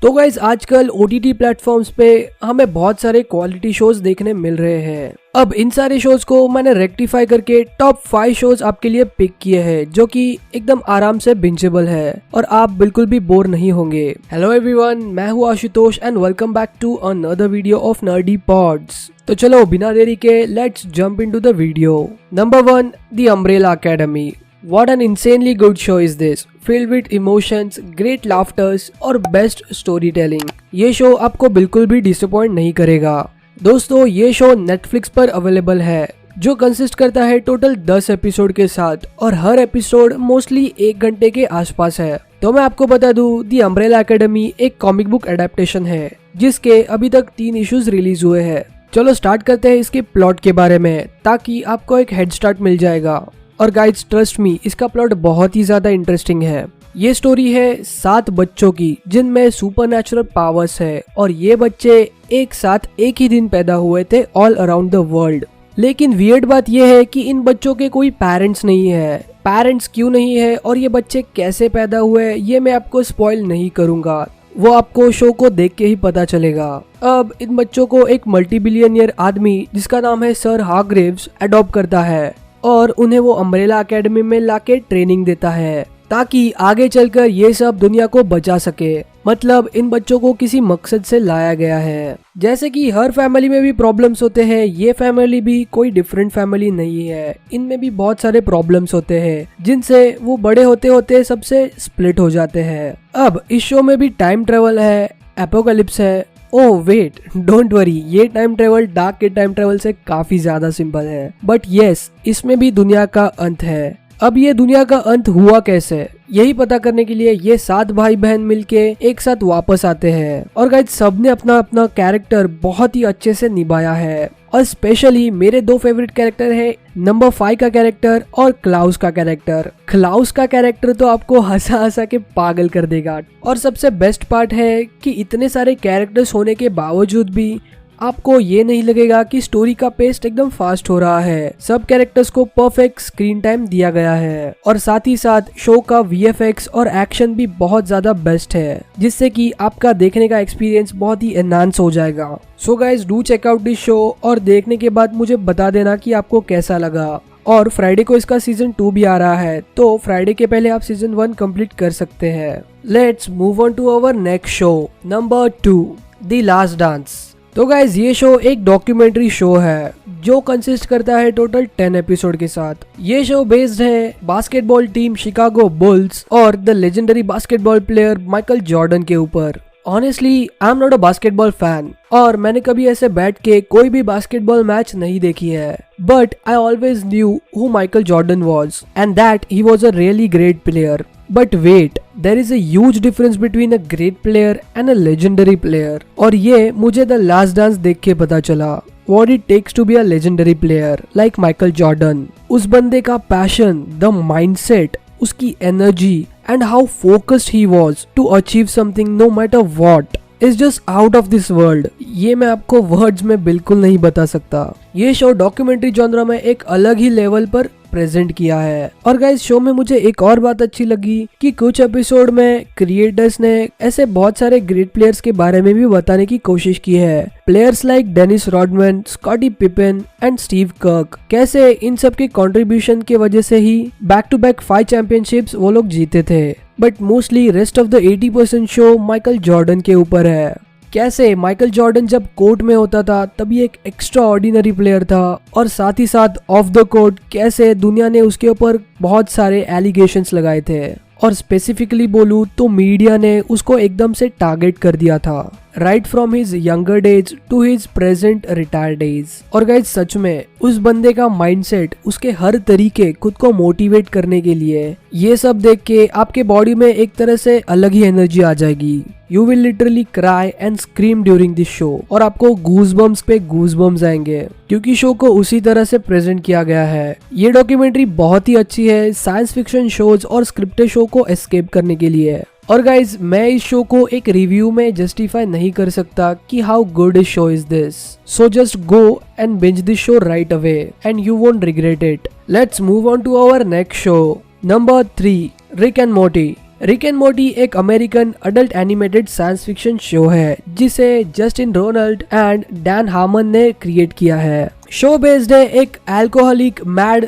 तो गाइज आजकल OTT platforms पे हमें बहुत सारे क्वालिटी शोज देखने मिल रहे हैं। अब इन सारे शोज को मैंने रेक्टिफाई करके टॉप 5 शोज आपके लिए पिक किए हैं जो कि एकदम आराम से बिंचेबल है और आप बिल्कुल भी बोर नहीं होंगे। हेलो एवरीवन, मैं हूँ Ashutosh and welcome back to another video of nerdy pods. तो चलो बिना देरी के let's jump into the video. Number 1, the umbrella academy. What an insanely good show is this, filled with emotions, great laughters और best storytelling। ये show आपको बिल्कुल भी डिसअपॉइंट नहीं करेगा। दोस्तों ये शो नेटफ्लिक्स पर अवेलेबल है जो कंसिस्ट करता है टोटल 10 एपिसोड के साथ और हर एपिसोड मोस्टली 1 घंटे के आसपास है। तो मैं आपको बता दूं, दी अम्ब्रेला एकेडमी एक कॉमिक बुक एडेप्टेशन है जिसके अभी तक 3 इश्यूज रिलीज हुए हैं। चलो स्टार्ट करते हैं इसके प्लॉट के बारे में ताकि आपको एक हेड स्टार्ट मिल जाएगा। और गाइड्स ट्रस्ट मी, इसका प्लॉट बहुत ही ज्यादा इंटरेस्टिंग है। ये स्टोरी है 7 बच्चों की जिनमें सुपरनैचुरल पावर्स है और ये बच्चे एक साथ एक ही दिन पैदा हुए थे ऑल अराउंड द वर्ल्ड। लेकिन वियर्ड बात यह है कि इन बच्चों के कोई पेरेंट्स नहीं है। पेरेंट्स क्यों नहीं है और ये बच्चे कैसे पैदा हुए ये मैं आपको स्पॉइल नहीं करूंगा, वो आपको शो को देख के ही पता चलेगा। अब इन बच्चों को एक मल्टी बिलियनियर आदमी जिसका नाम है सर हार्ग्रीव्स अडॉप्ट करता है और उन्हें वो अम्ब्रेला एकेडमी में लाके ट्रेनिंग देता है ताकि आगे चलकर ये सब दुनिया को बचा सके। मतलब इन बच्चों को किसी मकसद से लाया गया है। जैसे कि हर फैमिली में भी प्रॉब्लम्स होते हैं, ये फैमिली भी कोई डिफरेंट फैमिली नहीं है। इनमें भी बहुत सारे प्रॉब्लम्स होते हैं जिनसे वो बड़े होते होते सबसे स्प्लिट हो जाते हैं। अब इस शो में भी टाइम ट्रेवल है, एपोकलिप्स है। ओह वेट, डोंट वरी, ये टाइम ट्रेवल डार्क के टाइम ट्रेवल से काफी ज्यादा सिंपल है। बट यस, इसमें भी दुनिया का अंत है। अब ये दुनिया का अंत हुआ कैसे, यही पता करने के लिए ये 7 भाई बहन मिलके एक साथ वापस आते हैं। और गाइस सबने अपना अपना कैरेक्टर बहुत ही अच्छे से निभाया है और स्पेशली मेरे 2 फेवरेट कैरेक्टर है, नंबर 5 का कैरेक्टर और क्लाउस का कैरेक्टर। क्लाउस का कैरेक्टर तो आपको हंसा हंसा के पागल कर देगा। और सबसे बेस्ट पार्ट है कि इतने सारे कैरेक्टर्स होने के बावजूद भी आपको ये नहीं लगेगा कि स्टोरी का पेस एकदम फास्ट हो रहा है। सब कैरेक्टर्स को परफेक्ट स्क्रीन टाइम दिया गया है और साथ ही साथ शो का VFX और एक्शन भी बहुत ज्यादा बेस्ट है जिससे कि आपका देखने का एक्सपीरियंस बहुत ही एनहांस हो जाएगा। So guys do check out this show और देखने के बाद मुझे बता देना कि आपको कैसा लगा। और फ्राइडे को इसका सीजन 2 भी आ रहा है तो फ्राइडे के पहले आप सीजन 1 कंप्लीट कर सकते हैं। Let's move on to our next show, number 2, the last dance. तो गाइज ये शो एक डॉक्यूमेंट्री शो है जो कंसिस्ट करता है टोटल 10 एपिसोड के साथ। ये शो बेस्ड है बास्केटबॉल टीम शिकागो बुल्स और the legendary basketball player Michael Jordan के ऊपर। Honestly I am not a basketball fan और मैंने कभी ऐसे बैठ के कोई भी बास्केटबॉल मैच नहीं देखी है, but I always knew who Michael Jordan was and that he was a really great player. But wait, there is a huge difference between a great player and a legendary player। और ये मुझे The Last Dance देख के पता चला। What it takes to be a legendary player like Michael Jordan। उस बंदे का passion, the mindset, उसकी energy and how focused he was to achieve something no matter what is just out of this world। ये मैं आपको words में बिल्कुल नहीं बता सकता। ये शो डॉक्यूमेंट्री जॉनरा में एक अलग ही लेवल पर प्रेजेंट किया है। और गाइस शो में मुझे एक और बात अच्छी लगी कि कुछ एपिसोड में क्रिएटर्स ने ऐसे बहुत सारे ग्रेट प्लेयर्स के बारे में भी बताने की कोशिश की है। Players like Dennis Rodman, Scottie Pippen and Steve Kerr. कैसे इन सब के कंट्रीब्यूशन की वजह से ही बैक टू बैक 5 चैंपियनशिप्स वो लोग जीते थे। But mostly rest of the 80% show Michael Jordan के ऊपर है। कैसे माइकल जॉर्डन जब कोर्ट में होता था तभी एक एक्स्ट्रा ऑर्डिनरी प्लेयर था और साथ ही साथ ऑफ द कोर्ट कैसे दुनिया ने उसके ऊपर बहुत सारे एलिगेशंस लगाए थे और स्पेसिफिकली बोलूं तो मीडिया ने उसको एकदम से टारगेट कर दिया था, right from his younger days to his present retired days. और गाइज सच में उस बंदे का माइंडसेट, उसके हर तरीके खुद को मोटिवेट करने के लिए, ये सब देख के आपके बॉडी में एक तरह से अलग ही एनर्जी आ जाएगी। You will literally cry and scream during this show और आपको गूज़बम्स पे गूज़बम्स आएंगे क्योंकि शो को उसी तरह से प्रेजेंट किया गया है। ये डॉक्यूमेंट्री बहुत ही अच्छी है साइंस फिक्शन शोज और स्क्रिप्टेड शो को एस्केप करने के लिए। और गाइज मैं इस शो को एक रिव्यू में जस्टिफाई नहीं कर सकता कि हाउ गुड इस show is this. So just go and binge this show right away and you won't regret it. Let's move on to our next show, number 3, Rick and Morty. Rick and Morty एक American adult animated science fiction show है जिसे Justin Ronald and Dan Harmon ने create किया है। Show based है एक alcoholic mad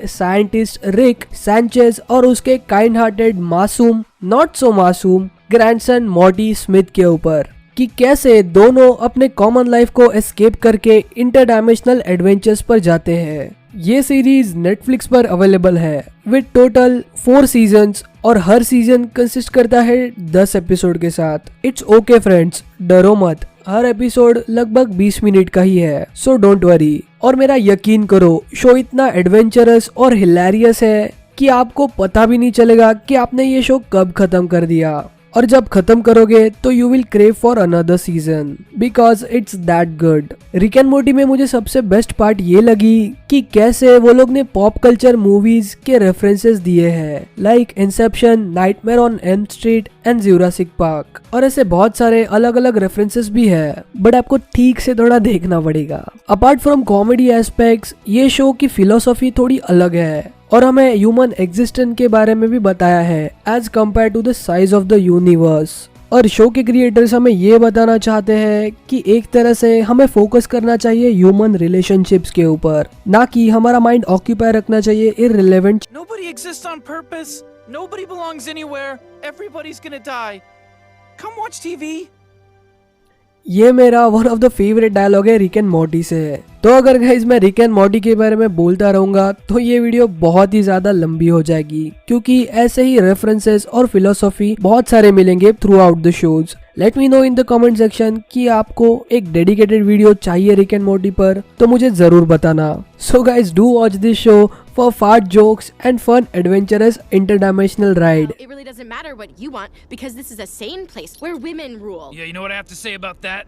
scientist Rick Sanchez और उसके काइंड हार्टेड मासूम नॉट सो मासूम ग्रैंडसन मॉर्टी स्मिथ के ऊपर कि कैसे दोनों अपने कॉमन लाइफ को एस्केप करके इंटरडायमेंशनल एडवेंचर्स पर जाते हैं। ये सीरीज नेटफ्लिक्स पर अवेलेबल है विद टोटल 4 सीजन्स और हर सीजन कंसिस्ट करता है 10 एपिसोड के साथ। इट्स ओके फ्रेंड्स, डरो मत, हर एपिसोड लगभग 20 मिनट का ही है, सो डोंट वरी। और मेरा यकीन करो, शो इतना एडवेंचरस और हिलेरियस है कि आपको पता भी नहीं चलेगा कि आपने ये शो कब खत्म कर दिया, और जब खत्म करोगे तो you will crave for another season because it's that good. Rick and Morte में मुझे सबसे बेस्ट पार्ट ये लगी कि कैसे वो लोग ने पॉप कल्चर मूवीज के रेफरेंसेस दिए हैं, like Inception, nightmare on Elm street and Jurassic park, और ऐसे बहुत सारे अलग अलग रेफरेंसेस भी है, बट आपको ठीक से थोड़ा देखना पड़ेगा। अपार्ट फ्रॉम कॉमेडी एस्पेक्ट्स, ये शो की फिलोसॉफी थोड़ी अलग है और हमें ह्यूमन एग्जिस्टेंस के बारे में भी बताया है as compared to the size of the universe. और शो के क्रिएटर्स हमें ये बताना चाहते हैं कि एक तरह से हमें फोकस करना चाहिए ह्यूमन रिलेशनशिप्स के ऊपर, ना कि हमारा माइंड ऑक्यूपाई रखना चाहिए irrelevant. Nobody exists on purpose. Nobody belongs anywhere. Everybody's gonna die. Come watch TV. ये मेरा one of the favourite dialogue है रिक एंड मॉर्टी से। तो अगर गाइस मैं रिक एंड मॉर्टी के बारे में बोलता रहूंगा तो ये वीडियो बहुत ही ज्यादा लंबी हो जाएगी, क्योंकि ऐसे ही रेफरेंसेस और फिलोसॉफी बहुत सारे मिलेंगे through out the shows. Late me know in the comment section कि आपको एक डेडिकेटेड वीडियो चाहिए रिक एंड मॉर्टी पर, तो मुझे जरूर बताना। So guys do watch this show for fart jokes and fun adventurous interdimensional ride. It really doesn't matter what you want because this is a sane place where women rule. Yeah, you know what I have to say about that?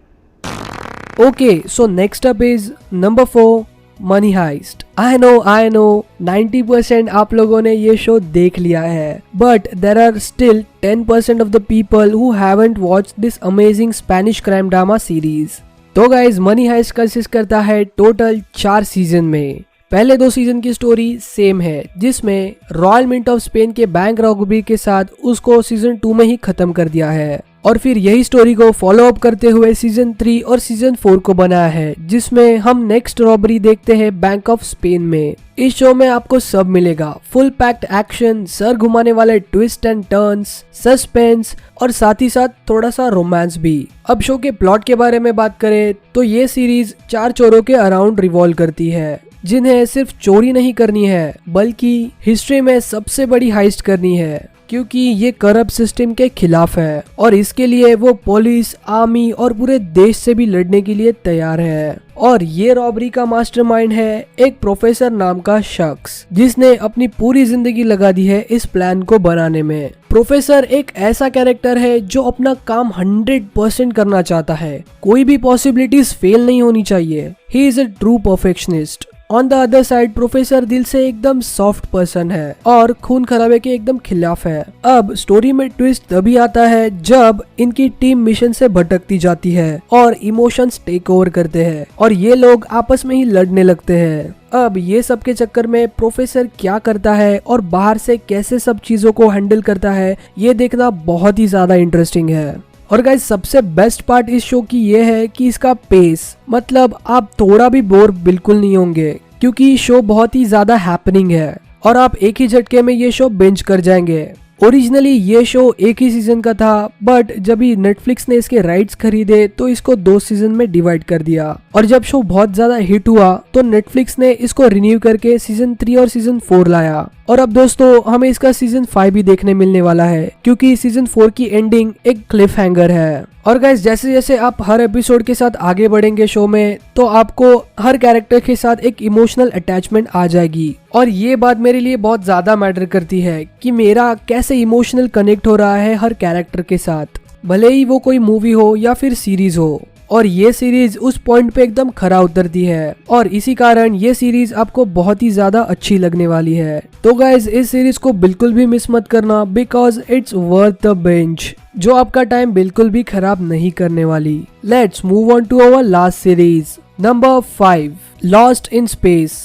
Okay, so next up is number 4, Money Heist. I know 90% आप लोगों ने ये show देख लिया है, but there are still 10% of the people who haven't watched this amazing Spanish crime drama series. तो guys, Money Heist consist करता है टोटल 4 सीजन में। पहले 2 सीजन की स्टोरी सेम है, जिसमें रॉयल मिंट ऑफ स्पेन के बैंक रॉबरी के साथ उसको सीजन 2 में ही खत्म कर दिया है, और फिर यही स्टोरी को फॉलो अप करते हुए सीजन 3 और सीजन 4 को बनाया है, जिसमें हम नेक्स्ट रॉबरी देखते हैं बैंक ऑफ स्पेन में। इस शो में आपको सब मिलेगा, फुल पैक्ड एक्शन, सर घुमाने वाले ट्विस्ट एंड टर्न्स, सस्पेंस और साथ ही साथ थोड़ा सा रोमांस भी। अब शो के प्लॉट के बारे में बात करें तो ये सीरीज 4 चोरों के अराउंड रिवॉल्व करती है, जिन्हें सिर्फ चोरी नहीं करनी है बल्कि हिस्ट्री में सबसे बड़ी हाइस्ट करनी है, क्योंकि ये करप्ट सिस्टम के खिलाफ है और इसके लिए वो पुलिस, आर्मी और पूरे देश से भी लड़ने के लिए तैयार है। और ये रॉबरी का मास्टरमाइंड है एक प्रोफेसर नाम का शख्स, जिसने अपनी पूरी जिंदगी लगा दी है इस प्लान को बनाने में। प्रोफेसर एक ऐसा कैरेक्टर है जो अपना काम 100% करना चाहता है, कोई भी पॉसिबिलिटीज फेल नहीं होनी चाहिए। He is a true perfectionist. On the other side professor दिल से एकदम सॉफ्ट पर्सन है और खून खराबे के एकदम खिलाफ है। अब स्टोरी में ट्विस्ट तभी आता है जब इनकी टीम मिशन से भटकती जाती है और इमोशंस टेक ओवर करते हैं और ये लोग आपस में ही लड़ने लगते हैं। अब ये सब के चक्कर में प्रोफेसर क्या करता है और बाहर से कैसे सब चीजों को हैंडल करता है, ये देखना बहुत ही ज्यादा इंटरेस्टिंग है। और गाइस सबसे बेस्ट पार्ट इस शो की ये है कि इसका पेस, मतलब आप थोड़ा भी बोर बिल्कुल नहीं होंगे, क्योंकि शो बहुत ही ज्यादा हैपनिंग है और आप एक ही झटके में ये शो बिंज कर जाएंगे। ओरिजिनली ये शो एक ही सीजन का था, बट जब ही नेटफ्लिक्स ने इसके राइट्स खरीदे तो इसको 2 सीजन में डिवाइड कर दिया, और जब शो बहुत ज्यादा हिट हुआ तो नेटफ्लिक्स ने इसको रिन्यू करके सीजन 3 और सीजन 4 लाया। और अब दोस्तों हमें इसका सीजन 5 भी देखने मिलने वाला है, क्योंकि सीजन 4 की एंडिंग एक क्लिफ हैंगर है। और गाइस जैसे जैसे आप हर एपिसोड के साथ आगे बढ़ेंगे शो में, तो आपको हर कैरेक्टर के साथ एक इमोशनल अटैचमेंट आ जाएगी, और ये बात मेरे लिए बहुत ज्यादा मैटर करती है कि मेरा कैसे इमोशनल कनेक्ट हो रहा है हर कैरेक्टर के साथ, भले ही वो कोई मूवी हो या फिर सीरीज हो। और ये सीरीज उस पॉइंट पे एकदम खरा उतरती है, और इसी कारण ये सीरीज आपको बहुत ही ज्यादा अच्छी लगने वाली है। तो गाइज इस सीरीज को बिल्कुल भी मिस मत करना, because it's worth the binge, जो आपका टाइम बिल्कुल भी खराब नहीं करने वाली। Let's move on to our last series, number 5, lost in space.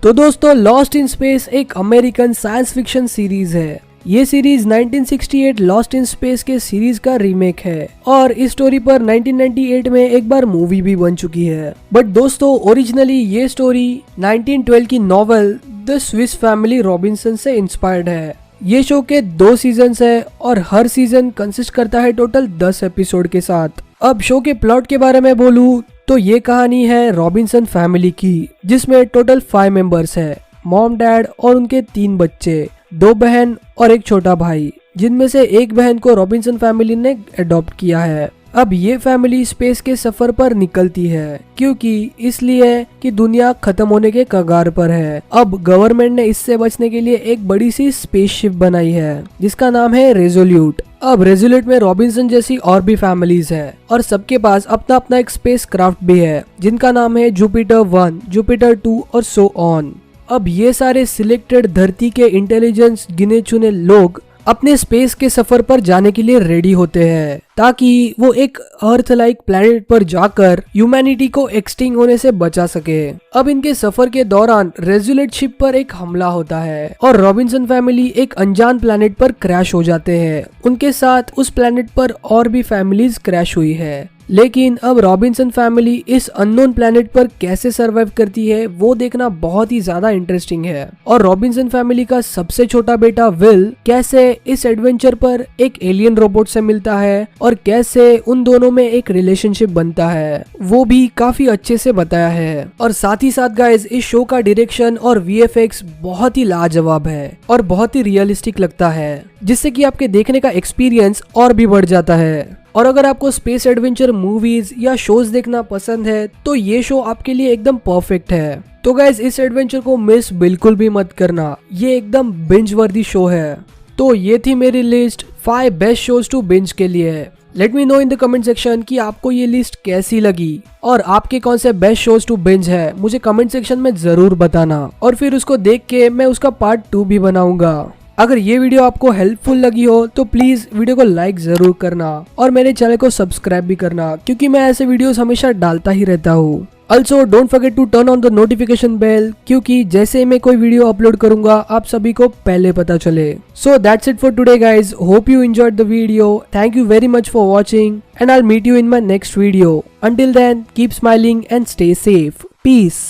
तो दोस्तों लॉस्ट इन स्पेस एक अमेरिकन साइंस फिक्शन सीरीज है। ये सीरीज 1968 लॉस्ट इन स्पेस के सीरीज का रीमेक है और इस स्टोरी पर 1998 में एक बार मूवी भी बन चुकी है। बट दोस्तों ओरिजिनली ये स्टोरी 1912 की novel the Swiss family Robinson से इंस्पायर्ड है। ये शो के 2 सीजन्स है और हर सीजन कंसिस्ट करता है टोटल 10 एपिसोड के साथ। अब शो के प्लॉट के बारे में बोलूं तो ये कहानी है रॉबिन्सन फैमिली की, जिसमें टोटल 5 मेंबर्स है, मॉम डैड और उनके 3 बच्चे, 2 बहन और एक छोटा भाई, जिनमें से एक बहन को रॉबिन्सन फैमिली ने अडॉप्ट किया है। अब ये फैमिली स्पेस के सफर पर निकलती है क्योंकि इसलिए कि दुनिया खत्म होने के कगार पर है। अब गवर्नमेंट ने इससे बचने के लिए एक बड़ी सी स्पेसशिप बनाई है जिसका नाम है रेजोल्यूट। अब रेजोल्यूट में रॉबिन्सन जैसी और भी फैमिलीज है और सबके पास अपना अपना एक स्पेस क्राफ्ट भी है जिनका नाम है जुपिटर 1, जुपिटर 2 और सो ऑन। अब ये सारे सिलेक्टेड धरती के इंटेलिजेंस गिने चुने लोग अपने स्पेस के सफर पर जाने के लिए रेडी होते हैं ताकि वो एक अर्थ लाइक प्लैनेट पर जाकर ह्यूमैनिटी को एक्सटिंक्ट होने से बचा सके। अब इनके सफर के दौरान रेजोल्यूट शिप पर एक हमला होता है और रॉबिन्सन फैमिली एक अनजान प्लैनेट पर क्रैश हो जाते हैं। उनके साथ उस प्लैनेट पर और भी फैमिलीज क्रैश हुई है, लेकिन अब रॉबिन्सन फैमिली इस अननोन प्लैनेट पर कैसे सरवाइव करती है वो देखना बहुत ही ज्यादा इंटरेस्टिंग है। और रॉबिन्सन फैमिली का सबसे छोटा बेटा विल कैसे इस एडवेंचर पर एक एलियन रोबोट से मिलता है और कैसे उन दोनों में एक रिलेशनशिप बनता है वो भी काफी अच्छे से बताया है। और साथ ही साथ गाइज इस शो का डायरेक्शन और VFX बहुत ही लाजवाब है और बहुत ही रियलिस्टिक लगता है, जिससे कि आपके देखने का एक्सपीरियंस और भी बढ़ जाता है। और अगर आपको स्पेस एडवेंचर मूवीज या शोज देखना पसंद है तो ये शो आपके लिए एकदम परफेक्ट है। तो गाइज इस एडवेंचर को मिस बिल्कुल भी मत करना, ये एकदम बिंज वर्दी शो है। तो ये थी मेरी list 5 best shows to binge के लिए। Let me know in the comment section कि आपको ये लिस्ट कैसी लगी और आपके कौन से बेस्ट शोज टू बिंज है, मुझे कमेंट सेक्शन में जरूर बताना और फिर उसको देख के मैं उसका पार्ट 2 भी बनाऊंगा। अगर ये वीडियो आपको हेल्पफुल लगी हो तो प्लीज वीडियो को लाइक जरूर करना और मेरे चैनल को सब्सक्राइब भी करना क्योंकि मैं ऐसे वीडियोस हमेशा डालता ही रहता हूँ। Also don't forget to turn on the notification bell क्योंकि जैसे मैं कोई वीडियो अपलोड करूंगा आप सभी को पहले पता चले। So that's it for today guys. Hope you enjoyed the video. Thank you very much for watching and I'll meet you in my next video. Until then, keep smiling and stay safe. Peace.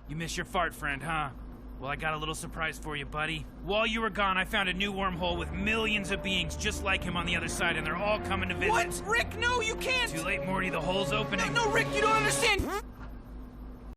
You miss your fart friend, huh? Well, I got a little surprise for you, buddy. While you were gone, I found a new wormhole with millions of beings just like him on the other side, and they're all coming to visit. What? Rick, no, you can't! Too late, Morty. The hole's opening. No, Rick, you don't understand!